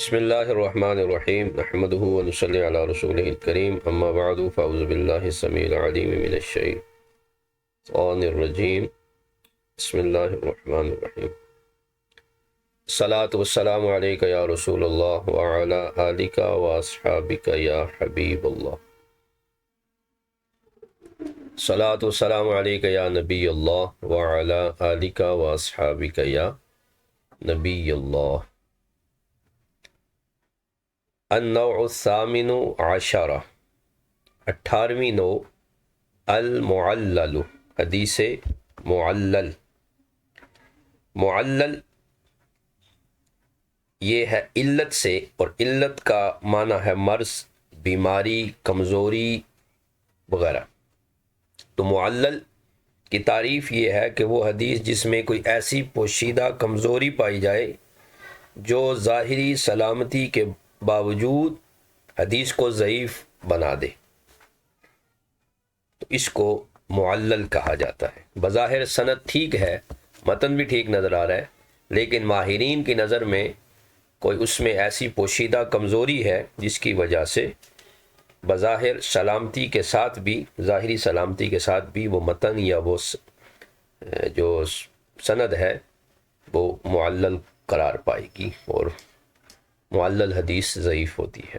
بسم اللہ الرحمن الرحیم نحمدہ ونصلی علی رسولہ الکریم اما بعد فاعوذ باللہ السمیع العلیم من الشیطان الرجیم بسم اللہ الرحمن الرحیم الصلاۃ والسلام علیک یا رسول اللہ وعلی آلک واصحابک یا حبیب اللہ الصلاۃ والسلام علیک یا نبی اللہ وعلی آلک واصحابک یا نبی اللہ النوع الثامن عشرہ 18ویں نوع المعلل حدیث معلل معلل یہ ہے علت سے، اور علت کا معنی ہے مرض، بیماری، کمزوری وغیرہ۔ تو معلل کی تعریف یہ ہے کہ وہ حدیث جس میں کوئی ایسی پوشیدہ کمزوری پائی جائے جو ظاہری سلامتی کے باوجود حدیث کو ضعیف بنا دے، تو اس کو معلل کہا جاتا ہے۔ بظاہر سند ٹھیک ہے، متن بھی ٹھیک نظر آ رہا ہے، لیکن ماہرین کی نظر میں کوئی اس میں ایسی پوشیدہ کمزوری ہے جس کی وجہ سے بظاہر سلامتی کے ساتھ بھی، ظاہری سلامتی کے ساتھ بھی وہ متن یا وہ جو سند ہے وہ معلل قرار پائے گی، اور معلل حدیث ضعیف ہوتی ہے۔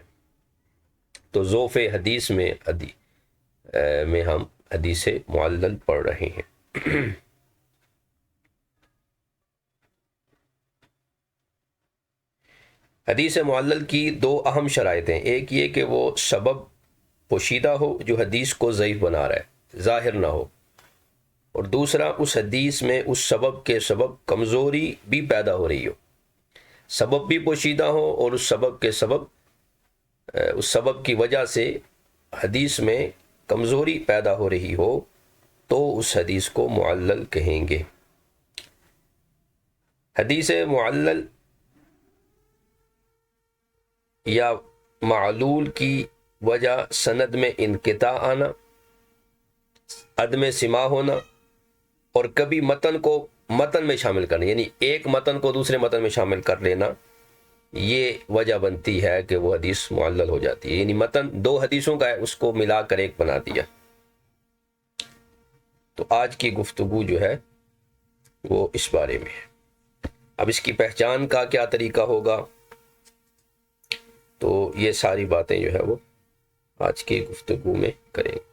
تو ضعف حدیث میں ہم حدیث معلل پڑھ رہے ہیں۔ حدیث معلل کی دو اہم شرائط ہیں، ایک یہ کہ وہ سبب پوشیدہ ہو جو حدیث کو ضعیف بنا رہا ہے، ظاہر نہ ہو، اور دوسرا اس حدیث میں اس سبب کے سبب کمزوری بھی پیدا ہو رہی ہو، سبب بھی پوشیدہ ہو اور اس سبب کی وجہ سے حدیث میں کمزوری پیدا ہو رہی ہو، تو اس حدیث کو معلل کہیں گے۔ حدیث معلل یا معلول کی وجہ سند میں انقطاع آنا، عدم سماع ہونا، اور کبھی متن کو متن میں شامل کرنا، یعنی ایک متن کو دوسرے متن میں شامل کر لینا، یہ وجہ بنتی ہے کہ وہ حدیث معلل ہو جاتی ہے۔ یعنی متن دو حدیثوں کا ہے، اس کو ملا کر ایک بنا دیا۔ تو آج کی گفتگو جو ہے وہ اس بارے میں ہے۔ اب اس کی پہچان کا کیا طریقہ ہوگا، تو یہ ساری باتیں جو ہے وہ آج کی گفتگو میں کریں گے۔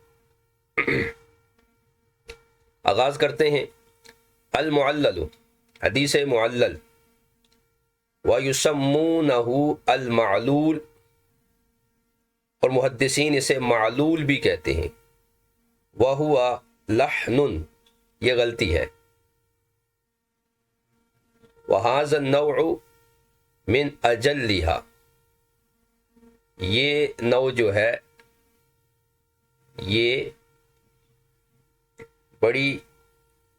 آغاز کرتے ہیں۔ المعلل حدیث معلل، وَيُسَمُّونَهُ المعلول، اور محدثین اسے معلول بھی کہتے ہیں۔ وَهُوَ لَحْنٌ، یہ غلطی ہے۔ وَهَذَا النَّوْعُ مِنْ أَجَلِّهَا، یہ نوع جو ہے یہ بڑی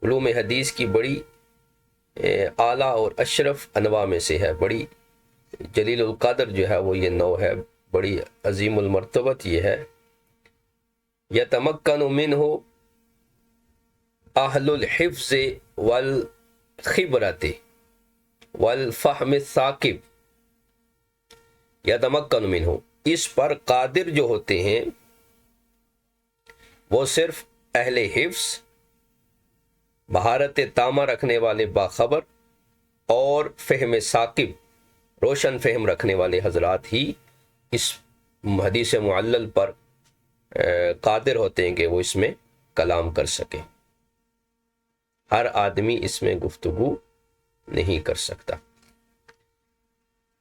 علوم حدیث کی بڑی اعلیٰ اور اشرف انواع میں سے ہے، بڑی جلیل القدر جو ہے وہ یہ نوع ہے، بڑی عظیم المرتبت یہ ہے۔ یتمکن منہ اہل الحفظ والخبرۃ والفہم الثاقب، یتمکن منہ، اس پر قادر جو ہوتے ہیں وہ صرف اہل حفظ، مہارت تامہ رکھنے والے باخبر، اور فہم ثاقب، روشن فہم رکھنے والے حضرات ہی اس حدیث معلل پر قادر ہوتے ہیں کہ وہ اس میں کلام کر سکیں۔ ہر آدمی اس میں گفتگو نہیں کر سکتا۔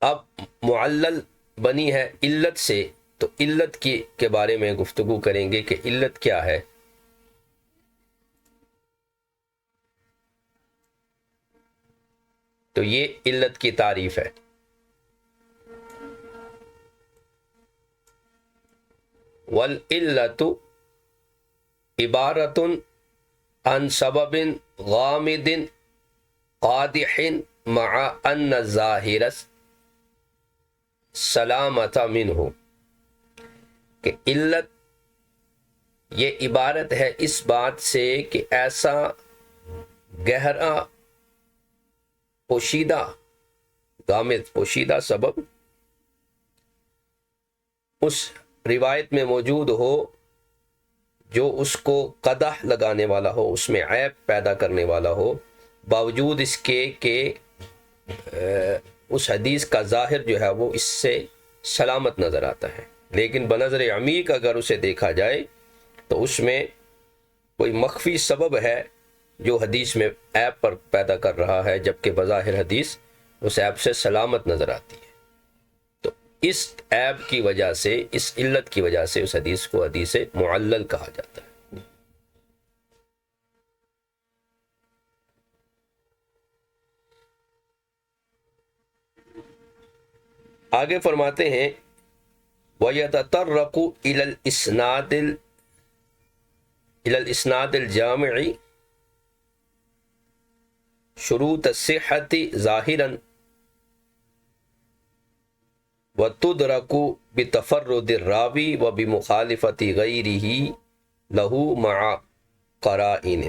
اب معلل بنی ہے علت سے، تو علت کے بارے میں گفتگو کریں گے کہ علت کیا ہے۔ تو یہ علت کی تعریف ہے۔ وَالْعِلَّةُ عِبَارَةٌ عَنْ سَبَبٍ غَامِضٍ قَادِحٍ مَعَ أَنَّ الظَّاهِرَ سَلَامَةَ مِنْهُ، کہ علت یہ عبارت ہے اس بات سے کہ ایسا گہرا پوشیدہ غامض پوشیدہ سبب اس روایت میں موجود ہو جو اس کو قدح لگانے والا ہو، اس میں عیب پیدا کرنے والا ہو، باوجود اس کے کہ اس حدیث کا ظاہر جو ہے وہ اس سے سلامت نظر آتا ہے، لیکن بنظر عمیق اگر اسے دیکھا جائے تو اس میں کوئی مخفی سبب ہے جو حدیث میں عیب پر پیدا کر رہا ہے، جبکہ بظاہر حدیث اس عیب سے سلامت نظر آتی ہے۔ تو اس عیب کی وجہ سے، اس علت کی وجہ سے اس حدیث کو حدیث معلل کہا جاتا ہے۔ آگے فرماتے ہیں وَيَتَطَرَّقُ إِلَى الْإِسْنَادِ الْجَامِعِ شروط الصحة ظاهرا وتدرك بتفرد الراوي وبمخالفة غيره له مع قرائن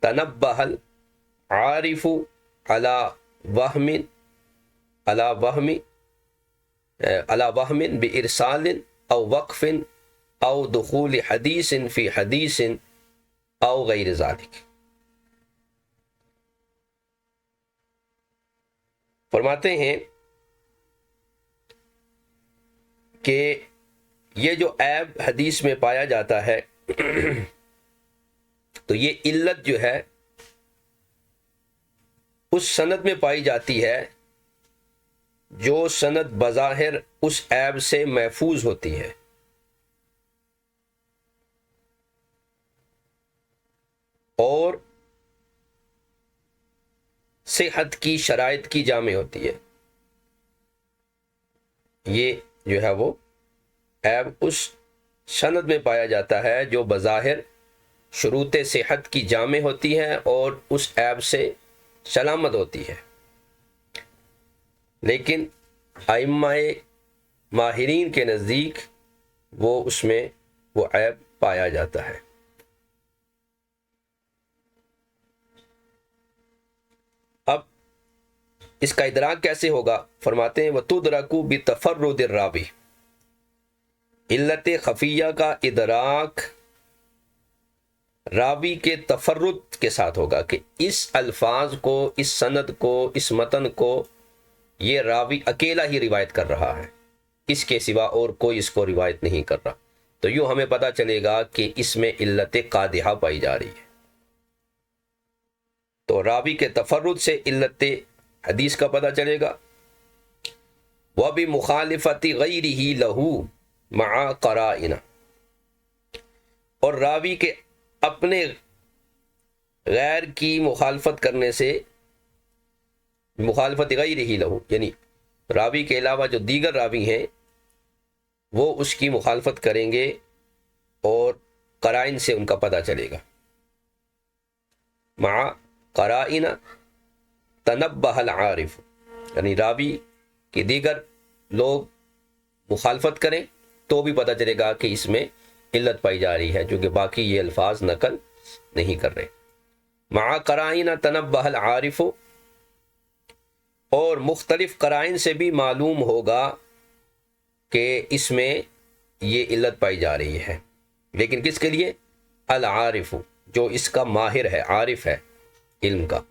تنبه العارف على وهم بإرسال أو وقف أو دخول حديث في حديث أو غير ذلك۔ فرماتے ہیں کہ یہ جو عیب حدیث میں پایا جاتا ہے تو یہ علت جو ہے اس سند میں پائی جاتی ہے جو سند بظاہر اس عیب سے محفوظ ہوتی ہے، اور صحت کی شرائط کی جامع ہوتی ہے۔ یہ جو ہے وہ عیب اس سند میں پایا جاتا ہے جو بظاہر شروط صحت کی جامع ہوتی ہے اور اس عیب سے سلامت ہوتی ہے، لیکن ائمہ ماہرین کے نزدیک وہ اس میں وہ عیب پایا جاتا ہے۔ اب اس کا ادراک کیسے ہوگا؟ فرماتے ہیں وَتُدْرَكُ بِتَفَرُّدِ الرَّاوِي، علت خفیہ کا ادراک راوی کے تفرد کے ساتھ ہوگا کہ اس الفاظ کو، اس سند کو، اس متن کو یہ راوی اکیلا ہی روایت کر رہا ہے، اس کے سوا اور کوئی اس کو روایت نہیں کر رہا۔ تو یوں ہمیں پتہ چلے گا کہ اس میں علت قادحہ پائی جا رہی ہے۔ تو راوی کے تفرد سے علت حدیث کا پتہ چلے گا۔ وَبِمُخَالِفَةِ غَيْرِهِ لَهُ مَعَ قَرَائِنَ، اور راوی کے اپنے غیر کی مخالفت کرنے سے، مخالفت غیرہ لہو یعنی راوی کے علاوہ جو دیگر راوی ہیں وہ اس کی مخالفت کریں گے اور قرائن سے ان کا پتہ چلے گا۔ مع قرائن تنبہ العارف، یعنی راوی کے دیگر لوگ مخالفت کریں تو بھی پتہ چلے گا کہ اس میں علت پائی جا رہی ہے، جو کہ باقی یہ الفاظ نقل نہیں کر رہے۔ مع قرائن تنبہ العارف، اور مختلف قرائن سے بھی معلوم ہوگا کہ اس میں یہ علت پائی جا رہی ہے، لیکن کس کے لیے؟ العارف، جو اس کا ماہر ہے، عارف ہے علم کا۔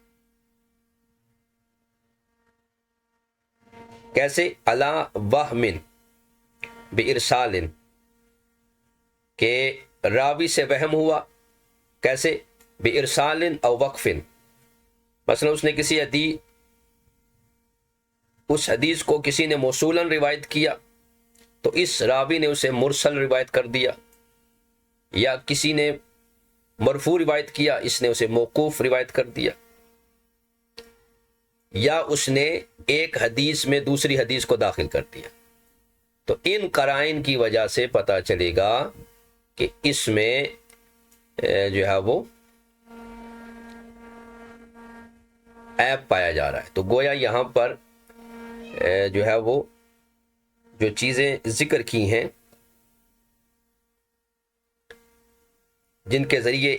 کیسے؟ علی وہم بارسال، کہ راوی سے وہم ہوا۔ کیسے؟ بارسال او وقف، مثلا اس نے کسی اس حدیث کو کسی نے موصولاً روایت کیا تو اس راوی نے اسے مرسل روایت کر دیا، یا کسی نے مرفوع روایت کیا، اس نے اسے موقوف روایت کر دیا، یا اس نے ایک حدیث میں دوسری حدیث کو داخل کر دیا۔ تو ان قرائن کی وجہ سے پتہ چلے گا کہ اس میں جو ہے وہ عیب پایا جا رہا ہے۔ تو گویا یہاں پر جو ہے وہ جو چیزیں ذکر کی ہیں جن کے ذریعے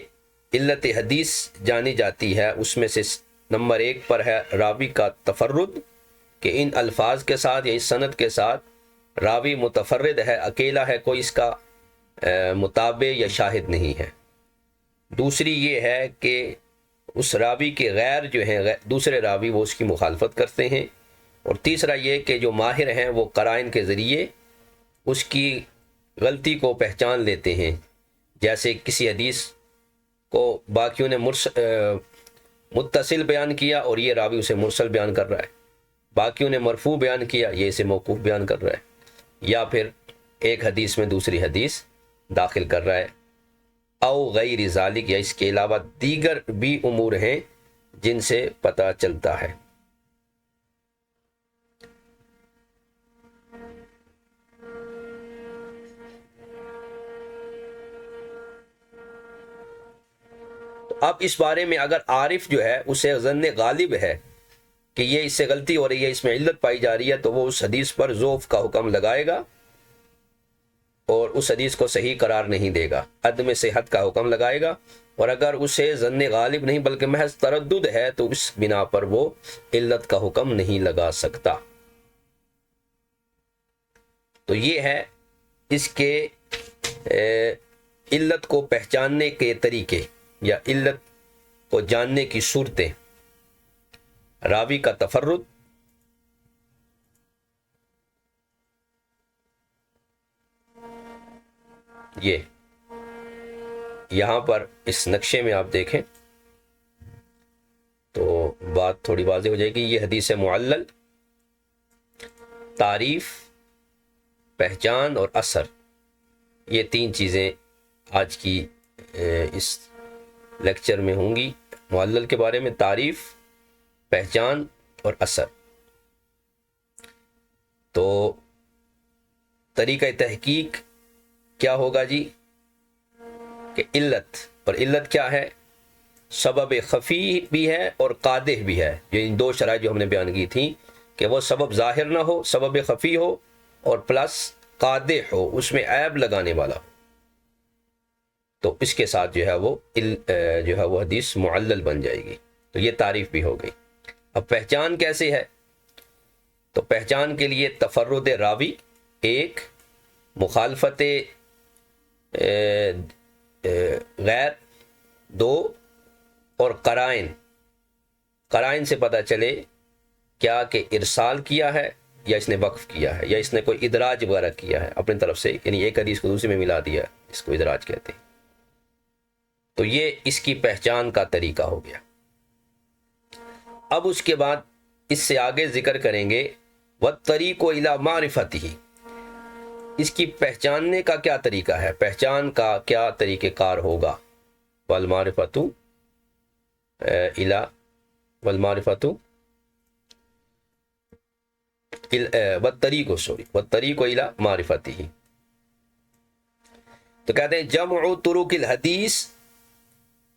علت حدیث جانی جاتی ہے، اس میں سے نمبر 1 پر ہے راوی کا تفرد، کہ ان الفاظ کے ساتھ یا اس سند کے ساتھ راوی متفرد ہے، اکیلا ہے، کوئی اس کا متابع یا شاہد نہیں ہے۔ دوسری یہ ہے کہ اس راوی کے غیر جو ہیں دوسرے راوی وہ اس کی مخالفت کرتے ہیں۔ اور تیسرا یہ کہ جو ماہر ہیں وہ قرائن کے ذریعے اس کی غلطی کو پہچان لیتے ہیں، جیسے کسی حدیث کو باقیوں نے متصل بیان کیا اور یہ راوی اسے مرسل بیان کر رہا ہے، باقیوں نے مرفوع بیان کیا، یہ اسے موقوف بیان کر رہا ہے، یا پھر ایک حدیث میں دوسری حدیث داخل کر رہا ہے، او غیر ذالک، یا اس کے علاوہ دیگر بھی امور ہیں جن سے پتہ چلتا ہے۔ اب اس بارے میں اگر عارف جو ہے اسے ظن غالب ہے کہ یہ اس سے غلطی ہو رہی ہے، اس میں علت پائی جا رہی ہے، تو وہ اس حدیث پر ضعف کا حکم لگائے گا اور اس حدیث کو صحیح قرار نہیں دے گا، عدم صحت کا حکم لگائے گا۔ اور اگر اسے ظن غالب نہیں بلکہ محض تردد ہے تو اس بنا پر وہ علت کا حکم نہیں لگا سکتا۔ تو یہ ہے اس کے علت کو پہچاننے کے طریقے یا علت کو جاننے کی صورتیں: راوی کا تفرد، یہ یہاں پر اس نقشے میں آپ دیکھیں تو بات تھوڑی واضح ہو جائے گی۔ یہ حدیث معلل، تعریف، پہچان اور اثر، یہ تین چیزیں آج کی اس لیکچر میں ہوں گی۔ معلل کے بارے میں تعریف، پہچان اور اثر۔ تو طریقہ تحقیق کیا ہوگا جی کہ علت، اور علت کیا ہے؟ سبب خفی بھی ہے اور قادح بھی ہے۔ جو ان دو شرائط جو ہم نے بیان کی تھیں کہ وہ سبب ظاہر نہ ہو، سبب خفی ہو، اور پلس قادح ہو، اس میں عیب لگانے والا ہو، تو اس کے ساتھ جو ہے وہ حدیث معلل بن جائے گی۔ تو یہ تعریف بھی ہو گئی۔ اب پہچان کیسے ہے؟ تو پہچان کے لیے تفرد راوی ایک، مخالفت غیر دو، اور قرائن سے پتہ چلے کیا کہ ارسال کیا ہے یا اس نے وقف کیا ہے یا اس نے کوئی ادراج وغیرہ کیا ہے اپنی طرف سے، یعنی ایک حدیث کو دوسری میں ملا دیا، اس کو ادراج کہتے ہیں۔ تو یہ اس کی پہچان کا طریقہ ہو گیا۔ اب اس کے بعد اس سے آگے ذکر کریں گے وَالطَّرِيقُ إِلَى مَعْرِفَتِهِ، اس کی پہچاننے کا کیا طریقہ ہے، پہچان کا کیا طریقہ کار ہوگا۔ وَالْمَعْرِفَةُ إِلَى وَالطَّرِيقُ إِلَى مَعْرِفَتِهِ، تو کہتے ہیں جمع طرق الحدیث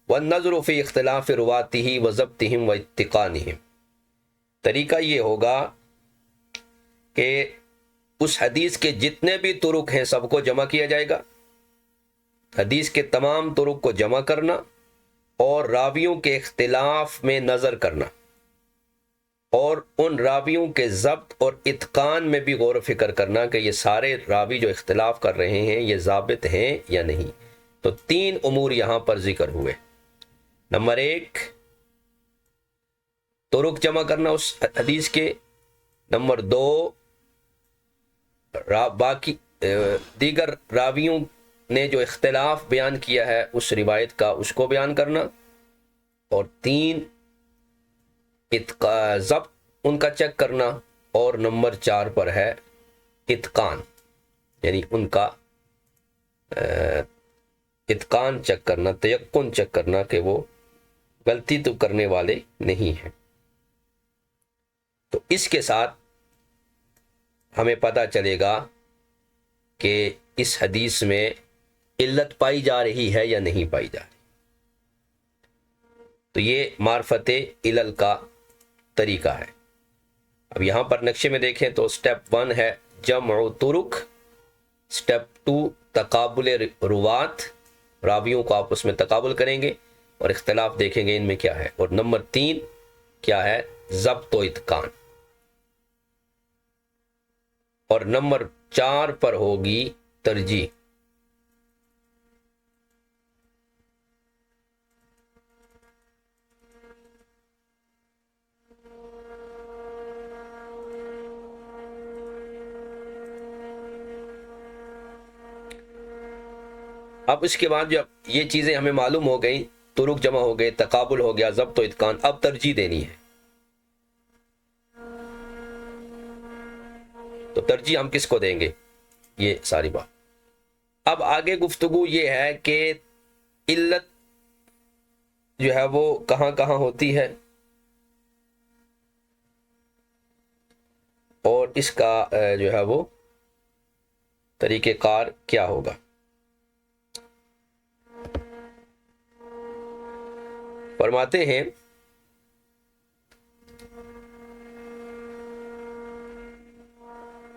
والنظر فی اختلاف رواتہ وضبطہم واتقانہم۔ طریقہ یہ ہوگا کہ اس حدیث کے جتنے بھی طرق ہیں سب کو جمع کیا جائے گا، حدیث کے تمام طرق کو جمع کرنا اور راویوں کے اختلاف میں نظر کرنا، اور ان راویوں کے ضبط اور اتقان میں بھی غور و فکر کرنا کہ یہ سارے راوی جو اختلاف کر رہے ہیں یہ ضابط ہیں یا نہیں۔ تو تین امور یہاں پر ذکر ہوئے۔ نمبر ایک، طرق جمع کرنا اس حدیث کے۔ نمبر دو، باقی دیگر راویوں نے جو اختلاف بیان کیا ہے اس روایت کا اس کو بیان کرنا، اور تین، ضبط ان کا چیک کرنا، اور نمبر چار پر ہے اتقان، یعنی ان کا اتقان چیک کرنا، تیقن چیک کرنا کہ وہ غلطی تو کرنے والے نہیں ہیں۔ تو اس کے ساتھ ہمیں پتہ چلے گا کہ اس حدیث میں علت پائی جا رہی ہے یا نہیں پائی جا رہی۔ تو یہ معرفت علل کا طریقہ ہے۔ اب یہاں پر نقشے میں دیکھیں تو سٹیپ 1 ہے جمع طرق، سٹیپ 2 تقابل روات، راویوں کو آپس میں تقابل کریں گے اور اختلاف دیکھیں گے ان میں کیا ہے، اور نمبر 3 کیا ہے، ضبط و اتقان۔ اور نمبر 4 پر ہوگی ترجیح۔ اب اس کے بعد جب یہ چیزیں ہمیں معلوم ہو گئیں، طرق جمع ہو گئے، تقابل ہو گیا، ضبط و اتقان، اب ترجیح دینی ہے۔ تو ترجیح ہم کس کو دیں گے؟ یہ ساری بات۔ اب آگے گفتگو یہ ہے کہ علت جو ہے وہ کہاں کہاں ہوتی ہے اور اس کا جو ہے وہ طریقہ کار کیا ہوگا۔ فرماتے ہیں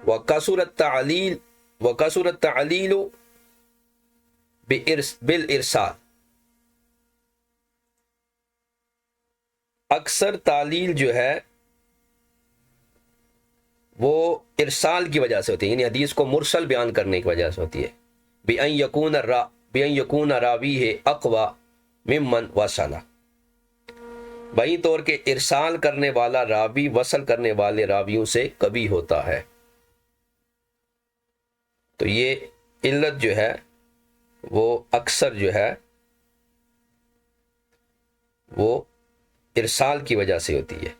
وَكَثُرَ التَّعْلِيلُ بِالْإِرْسَالِ، اکثر تعلیل جو ہے وہ ارسال کی وجہ سے ہوتی ہے، یعنی حدیث کو مرسل بیان کرنے کی وجہ سے ہوتی ہے۔ بِأَن يَكُونَ رَاوِيهِ أَقْوَى مِمَّنْ وَصَلَ، بہین طور کے ارسال کرنے والا راوی وصل کرنے والے راویوں سے کبھی ہوتا ہے۔ تو یہ علت جو ہے وہ اکثر جو ہے وہ ارسال کی وجہ سے ہوتی ہے۔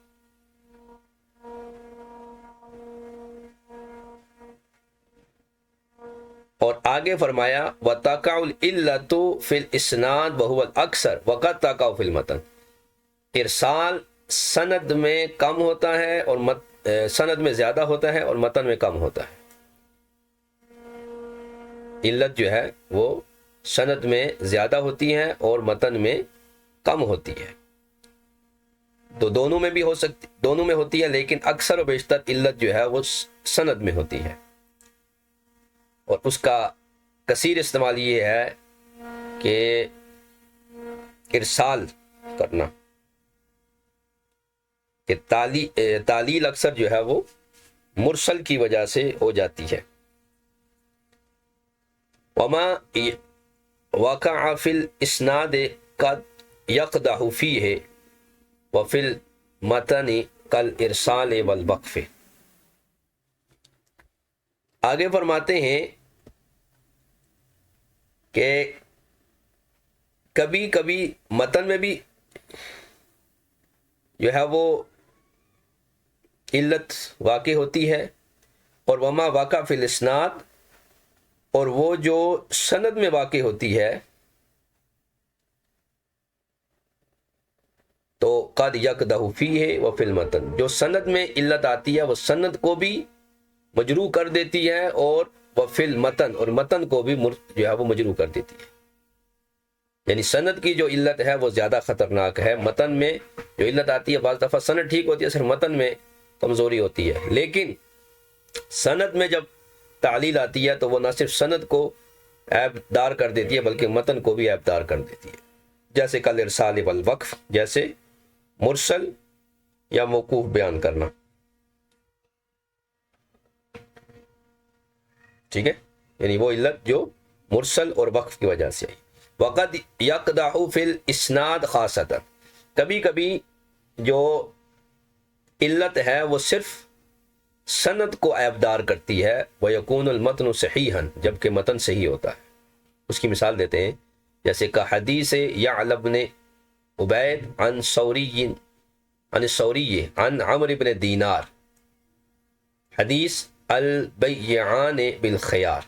اور آگے فرمایا وَتَقَعُ الْعِلَّةُ فِي الْإِسْنَادِ وَهُوَ الْأَكْثَرُ وَقَدْ تَقَعُ فِي الْمَتْنِ، ارسال سند میں کم ہوتا ہے اور سند میں زیادہ ہوتا ہے اور متن میں کم ہوتا ہے۔ علت جو ہے وہ سند میں زیادہ ہوتی ہے اور متن میں کم ہوتی ہے۔ تو دونوں میں بھی ہو سکتی، دونوں میں ہوتی ہے، لیکن اکثر و بیشتر علت جو ہے وہ سند میں ہوتی ہے۔ اور اس کا کثیر استعمال یہ ہے کہ ارسال کرنا، کہ تعلیل اکثر جو ہے وہ مرسل کی وجہ سے ہو جاتی ہے۔ وما وقع فی الاسناد قد یقدح فیہ وفی المتن کالارسال والوقف۔ آگے فرماتے ہیں کہ کبھی کبھی متن میں بھی جو ہے وہ علت واقع ہوتی ہے، اور وما واقع فی الاسناد، اور وہ جو سند میں واقع ہوتی ہے تو قد یقدح فیہ وفی المتن، جو سند میں علت آتی ہے وہ سند کو بھی مجروح کر دیتی ہے، اور وفی المتن، اور متن کو بھی جو ہے وہ مجروح کر دیتی ہے۔ یعنی سند کی جو علت ہے وہ زیادہ خطرناک ہے۔ متن میں جو علت آتی ہے بعض دفعہ سند ٹھیک ہوتی ہے، صرف متن میں کمزوری ہوتی ہے، لیکن سند میں جب تعلیل آتی ہے تو وہ نہ صرف سند کو عیب دار کر دیتی ہے بلکہ متن کو بھی عیب دار کر دیتی ہے، جیسے کل ارسال والوقف، جیسے مرسل یا موقوف بیان کرنا۔ ٹھیک ہے، یعنی وہ علت جو مرسل اور وقف کی وجہ سے آئی۔ وقد یقدح فی الاسناد خاصۃ، کبھی کبھی جو علت ہے وہ صرف سند کو عیبدار کرتی ہے، وَيَكُونُ الْمَتْنُ صَحِيحًا، جبکہ متن صحیح ہوتا ہے۔ اس کی مثال دیتے ہیں، جیسے کہ حدیث یعلى بن عبید عن الثوری عن عمرو بن دینار، حدیث البیعان بالخیار،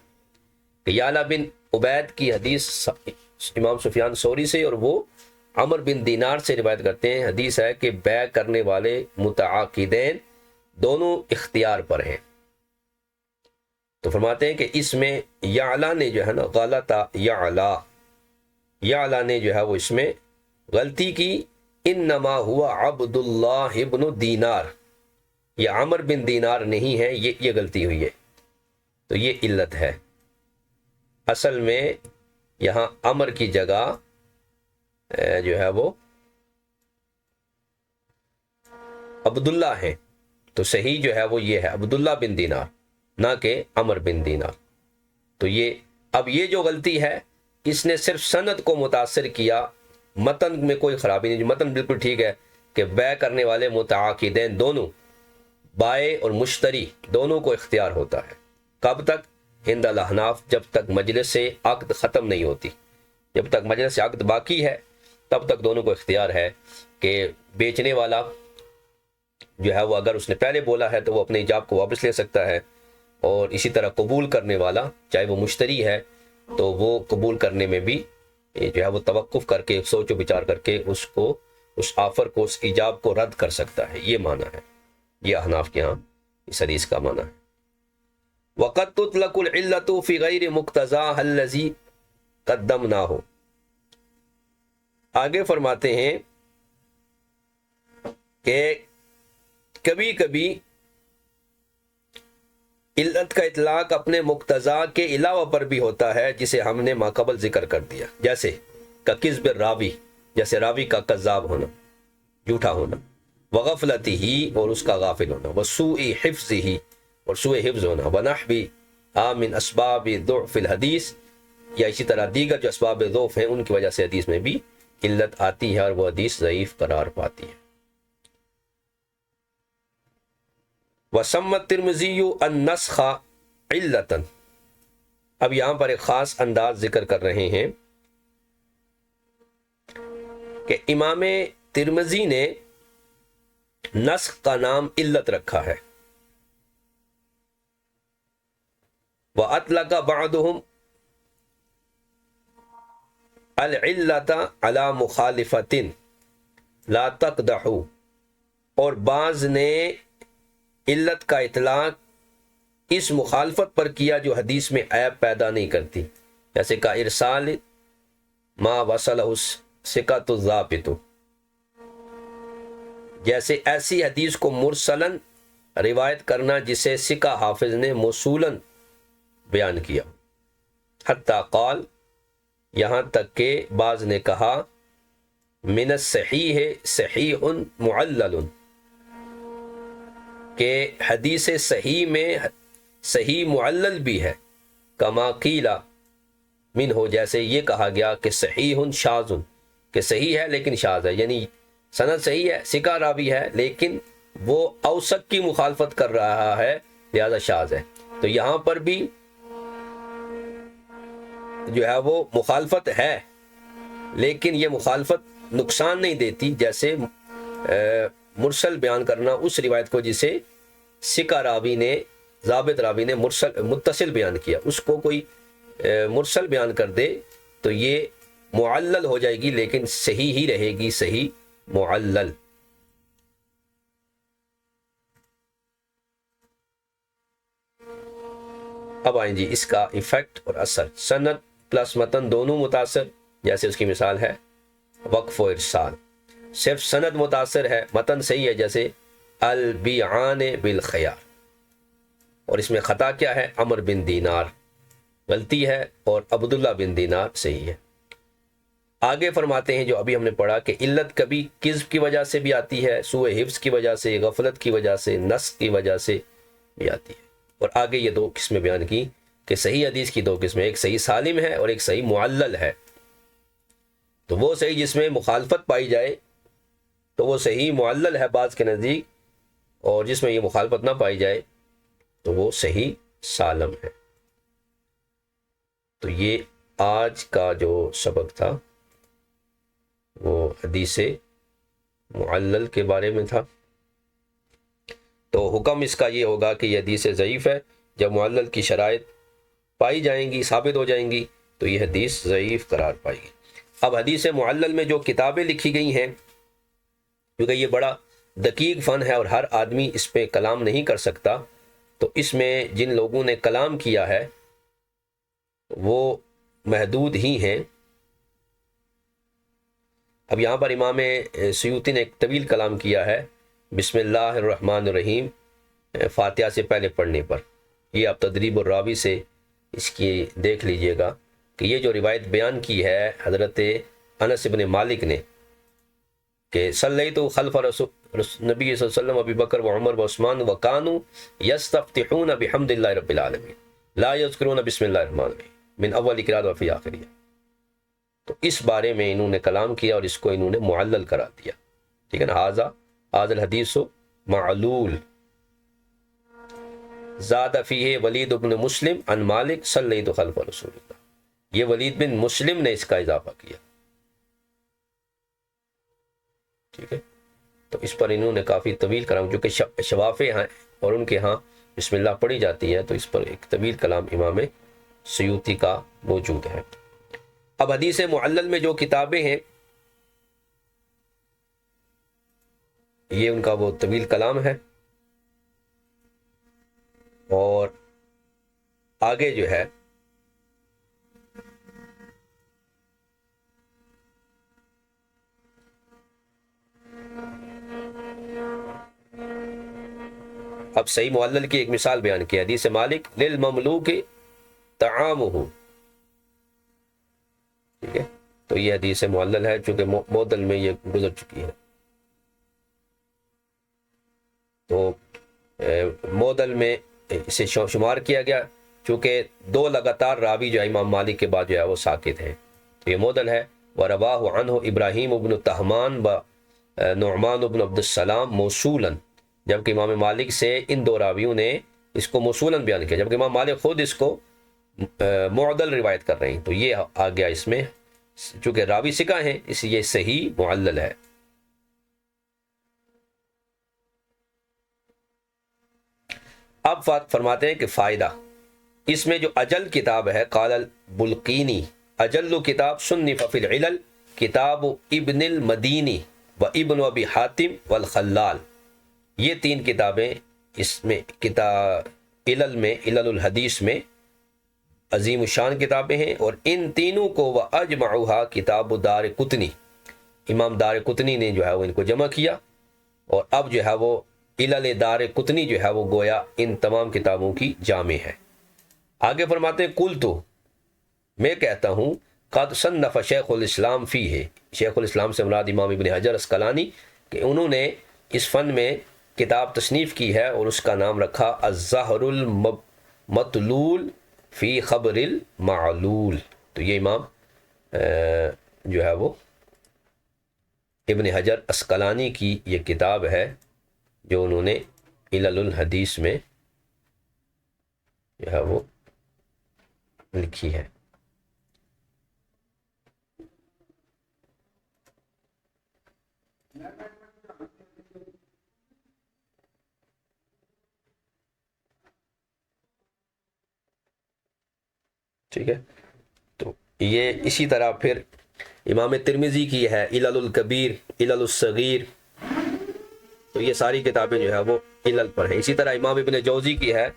کہ یعلى بن عبید کی حدیث امام سفیان ثوری سے اور وہ عمرو بن دینار سے روایت کرتے ہیں، حدیث ہے کہ بیع کرنے والے متعاقدین دونوں اختیار پر ہیں۔ تو فرماتے ہیں کہ اس میں یعلا نے جو ہے نا غلطہ، یعلا نے جو ہے وہ اس میں غلطی کی، انما ہوا عبد اللہ ابن دینار، یہ عمر بن دینار نہیں ہے، یہ غلطی ہوئی ہے۔ تو یہ علت ہے، اصل میں یہاں عمر کی جگہ جو ہے وہ عبداللہ ہے، تو صحیح جو ہے وہ یہ ہے عبداللہ بن دینار۔ نہ کہ عمر بن دینار۔ تو یہ جو غلطی ہے، اس نے صرف سند کو متاثر کیا، متن میں کوئی خرابی نہیں، جو متن بالکل ٹھیک ہے کہ بیع کرنے والے متعاقدین دونوں، بائع اور مشتری دونوں کو اختیار ہوتا ہے۔ کب تک؟ عند الاحناف، جب تک مجلس عقد ختم نہیں ہوتی، جب تک مجلس عقد باقی ہے تب تک دونوں کو اختیار ہے کہ بیچنے والا جو ہے وہ اگر اس نے پہلے بولا ہے تو وہ اپنے ایجاب کو واپس لے سکتا ہے، اور اسی طرح قبول کرنے والا چاہے وہ مشتری ہے تو وہ قبول کرنے میں بھی جو ہے وہ توقف کر کے، سوچ و بچار کر کے اس آفر کو، اس ایجاب کو رد کر سکتا ہے۔ یہ معنی ہے، یہ احناف کے ہاں اس حدیث کا معنی ہے۔ وَقَدْ تُطْلَقُ الْعِلَّةُ فِي غَيْرِ مُقْتَضَاهَا الَّذِي قَدَّمْنَاهُ۔ آگے فرماتے ہیں کہ کبھی کبھی علت کا اطلاق اپنے مقتضا کے علاوہ پر بھی ہوتا ہے، جسے ہم نے ماقبل ذکر کر دیا، جیسے کذب الراوی، جیسے راوی کا کذاب ہونا، جھوٹا ہونا، وغفلتہ، اور اس کا غافل ہونا، وسوء حفظہ، اور سوء حفظ ہونا، ونحو من اسباب ضعف الحدیث، یا اسی طرح دیگر جو اسباب ضعف ہیں ان کی وجہ سے حدیث میں بھی علت آتی ہے اور وہ حدیث ضعیف قرار پاتی ہے۔ وَسَمَّ التِّرْمِذِيُّ النَّسْخَ عِلَّةً۔ اب یہاں پر ایک خاص انداز ذکر کر رہے ہیں کہ امام ترمذی نے نسخ کا نام علت رکھا ہے۔ وَأَطْلَقَ بَعْضُهُمْ الْعِلَّةَ عَلَى مُخَالِفَةٍ لَا تَقْدَحُ، اور بعض نے علت کا اطلاق اس مخالفت پر کیا جو حدیث میں عیب پیدا نہیں کرتی، جیسے کا ارسال ما وصلہ ثقۃ الضابط، جیسے ایسی حدیث کو مرسلن روایت کرنا جسے ثقہ حافظ نے موصولن بیان کیا، حتی قال، یہاں تک کہ بعض نے کہا من الصحیح صحیح معلل، کہ حدیث صحیح میں صحیح معلل بھی ہے، کما قیلا من ہو، جیسے یہ کہا گیا کہ صحیح شاذ، کہ صحیح ہے لیکن شاذ ہے، یعنی سند صحیح ہے، ثقہ راوی ہے، لیکن وہ اوثق کی مخالفت کر رہا ہے لہذا شاذ ہے۔ تو یہاں پر بھی جو ہے وہ مخالفت ہے، لیکن یہ مخالفت نقصان نہیں دیتی، جیسے مرسل بیان کرنا اس روایت کو جسے ثقہ راوی نے، ضابط راوی نے متصل بیان کیا، اس کو کوئی مرسل بیان کر دے تو یہ معلل ہو جائے گی، لیکن صحیح ہی رہے گی، صحیح معلل۔ اب آئیں جی اس کا ایفیکٹ اور اثر۔ سند پلس متن دونوں متاثر، جیسے اس کی مثال ہے وقف و ارسال۔ صرف سند متاثر ہے، متن صحیح ہے، جیسے البیعان بالخیار، اور اس میں خطا کیا ہے؟ عمر بن دینار غلطی ہے اور عبداللہ بن دینار صحیح ہے۔ آگے فرماتے ہیں جو ابھی ہم نے پڑھا کہ علت کبھی کذب کی وجہ سے بھی آتی ہے، سوء حفظ کی وجہ سے، غفلت کی وجہ سے، نسخ کی وجہ سے بھی آتی ہے، اور آگے یہ دو قسمیں بیان کی کہ صحیح حدیث کی دو قسمیں، ایک صحیح سالم ہے اور ایک صحیح معلل ہے۔ تو وہ صحیح جس میں مخالفت پائی جائے تو وہ صحیح معلل ہے بعض کے نزدیک، اور جس میں یہ مخالفت نہ پائی جائے تو وہ صحیح سالم ہے۔ تو یہ آج کا جو سبق تھا وہ حدیث معلل کے بارے میں تھا۔ تو حکم اس کا یہ ہوگا کہ یہ حدیث ضعیف ہے، جب معلل کی شرائط پائی جائیں گی، ثابت ہو جائیں گی تو یہ حدیث ضعیف قرار پائے گی۔ اب حدیث معلل میں جو کتابیں لکھی گئی ہیں، کیونکہ یہ بڑا دقیق فن ہے اور ہر آدمی اس پہ کلام نہیں کر سکتا، تو اس میں جن لوگوں نے کلام کیا ہے وہ محدود ہی ہیں۔ اب یہاں پر امام سیوطی نے ایک طویل کلام کیا ہے بسم اللہ الرحمن الرحیم فاتحہ سے پہلے پڑھنے پر، یہ آپ تدریب الراوی سے اس کی دیکھ لیجئے گا کہ یہ جو روایت بیان کی ہے حضرت انس بن مالک نے کہ صلیت خلف نبی صلی اللہ علیہ وسلم ابی بکر و عمر و عثمان و کانوا یستفتحون بحمد اللہ رب العالمین لا یذکرون بسم اللہ الرحمن الرحیم من اول قرات و فی آخریہ. تو اس بارے میں انہوں نے کلام کیا اور اس کو انہوں نے معلل کرا دیا. ٹھیک ہے نا. ھذا الحدیث معلول زاد فیہ ولید بن مسلم عن مالک صلیت خلف رسول اللہ. یہ ولید بن مسلم نے اس کا اضافہ کیا. ٹھیک ہے. تو اس پر انہوں نے کافی طویل کلام، جو کہ شوافے ہیں اور ان کے ہاں بسم اللہ پڑھی جاتی ہے، تو اس پر ایک طویل کلام امام سیوطی کا موجود ہے. اب حدیث معلل میں جو کتابیں ہیں یہ ان کا وہ طویل کلام ہے، اور آگے جو ہے اب صحیح معلل کی ایک مثال بیان کی. حدیث مالک للمملوک طعامہ. ٹھیک ہے. تو یہ حدیث معلل ہے چونکہ معدل میں یہ گزر چکی ہے. تو معدل میں اسے شمار کیا گیا چونکہ دو لگاتار راوی جو ہے امام مالک کے بعد جو ہے وہ ساکت ہیں، تو یہ معدل ہے. وَرَوَاهُ عَنْهُ ابراہیم ابن طہمان و نعمان ابن عبد السلام موصولاً. جبکہ امام مالک سے ان دو راویوں نے اس کو موصولاً بیان کیا، جبکہ امام مالک خود اس کو معدل روایت کر رہے ہیں. تو یہ آ گیا اس میں، چونکہ راوی ثقہ ہیں اس لیے صحیح معلل ہے. اب فرماتے ہیں کہ فائدہ اس میں جو اجل کتاب ہے، قال البلقینی اجل کتاب صنف فی العلل کتاب ابن المدینی و ابن ابی حاتم والخلال. یہ تین کتابیں اس میں کتاب علل میں، علل الحدیث میں عظیم الشان کتابیں ہیں، اور ان تینوں کو وَأَجْمَعُوهَا کتاب دار قطنی، امام دار قطنی نے جو ہے وہ ان کو جمع کیا، اور اب جو ہے وہ علل دار قطنی جو ہے وہ گویا ان تمام کتابوں کی جامع ہے. آگے فرماتے ہیں قلت، میں کہتا ہوں، قد صنف شیخ الاسلام فیہ، شیخ الاسلام سے مراد امام ابن حجر عسقلانی، کہ انہوں نے اس فن میں کتاب تصنیف کی ہے اور اس کا نام رکھا الزہر المطلول فی خبر المعلول. تو یہ امام جو ہے وہ ابن حجر عسقلانی کی یہ کتاب ہے جو انہوں نے علل الحدیث میں جو ہے وہ لکھی ہے. ٹھیک ہے. تو یہ اسی طرح پھر امام ترمذی کی ہے علل الکبیر، علل الصغیر، تو یہ ساری کتابیں جو ہے وہ علل پر ہیں. اسی طرح امام ابن جوزی کی ہے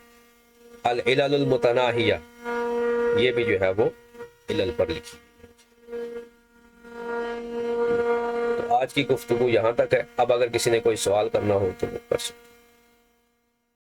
العلل المتناہیہ، یہ بھی جو ہے وہ علل پر لکھی. تو آج کی گفتگو یہاں تک ہے. اب اگر کسی نے کوئی سوال کرنا ہو تو وہ کر سکتے.